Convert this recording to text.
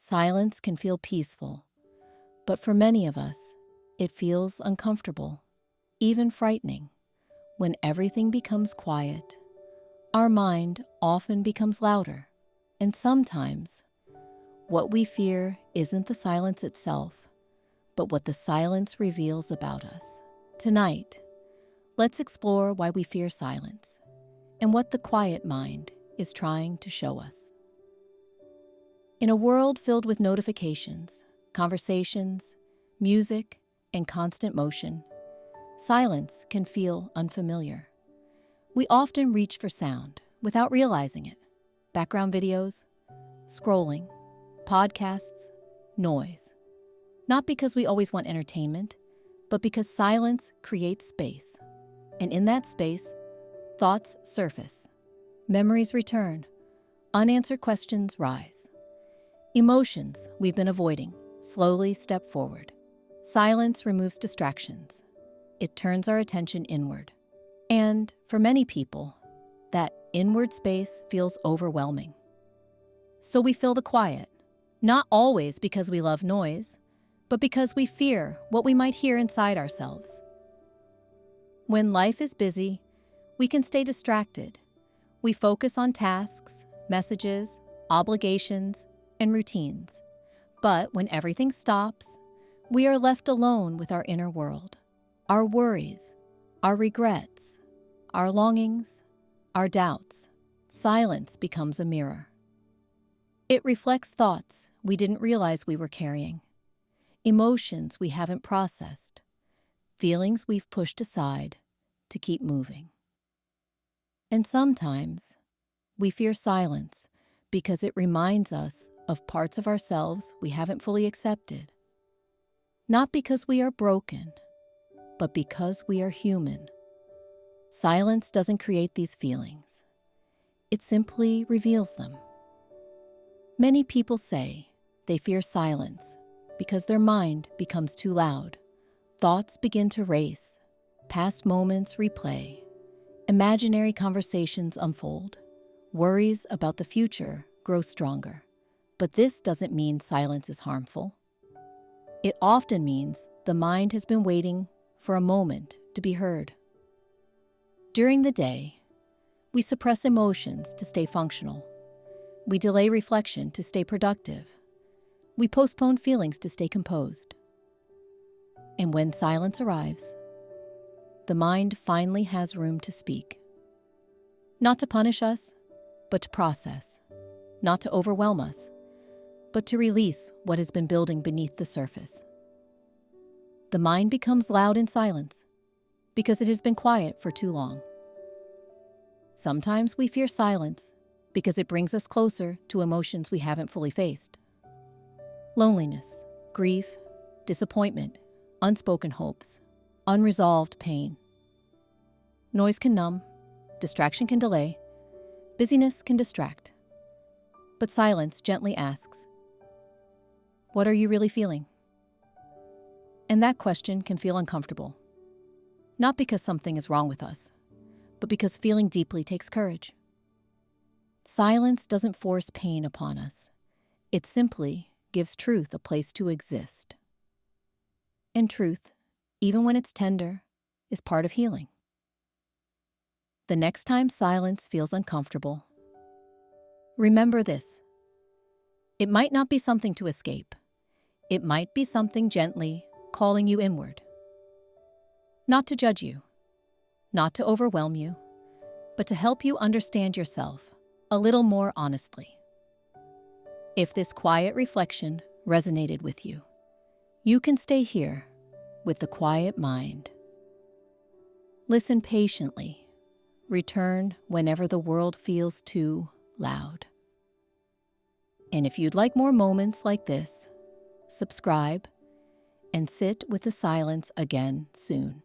Silence can feel peaceful, but for many of us, it feels uncomfortable, even frightening. When everything becomes quiet, our mind often becomes louder, and sometimes what we fear isn't the silence itself, but what the silence reveals about us. Tonight, let's explore why we fear silence and what the quiet mind is trying to show us. In a world filled with notifications, conversations, music, and constant motion, silence can feel unfamiliar. We often reach for sound without realizing it. Background videos, scrolling, podcasts, noise. Not because we always want entertainment, but because silence creates space. And in that space, thoughts surface, memories return, unanswered questions rise. Emotions we've been avoiding slowly step forward. Silence removes distractions. It turns our attention inward. And for many people, that inward space feels overwhelming. So we fill the quiet, not always because we love noise, but because we fear what we might hear inside ourselves. When life is busy, we can stay distracted. We focus on tasks, messages, obligations, and routines. But when everything stops, we are left alone with our inner world, our worries, our regrets, our longings, our doubts. Silence becomes a mirror. It reflects thoughts we didn't realize we were carrying, emotions we haven't processed, feelings we've pushed aside to keep moving. And sometimes we fear silence because it reminds us of parts of ourselves we haven't fully accepted. Not because we are broken, but because we are human. Silence doesn't create these feelings. It simply reveals them. Many people say they fear silence because their mind becomes too loud. Thoughts begin to race, past moments replay, imaginary conversations unfold, worries about the future grow stronger. But this doesn't mean silence is harmful. It often means the mind has been waiting for a moment to be heard. During the day, we suppress emotions to stay functional. We delay reflection to stay productive. We postpone feelings to stay composed. And when silence arrives, the mind finally has room to speak. Not to punish us, but to process. Not to overwhelm us, but to release what has been building beneath the surface. The mind becomes loud in silence because it has been quiet for too long. Sometimes we fear silence because it brings us closer to emotions we haven't fully faced. Loneliness, grief, disappointment, unspoken hopes, unresolved pain. Noise can numb, distraction can delay, busyness can distract. But silence gently asks, "What are you really feeling?" And that question can feel uncomfortable. Not because something is wrong with us, but because feeling deeply takes courage. Silence doesn't force pain upon us. It simply gives truth a place to exist. And truth, even when it's tender, is part of healing. The next time silence feels uncomfortable, remember this. It might not be something to escape. It might be something gently calling you inward. Not to judge you, not to overwhelm you, but to help you understand yourself a little more honestly. If this quiet reflection resonated with you, you can stay here with the quiet mind. Listen patiently. Return whenever the world feels too loud. And if you'd like more moments like this, subscribe and sit with the silence again soon.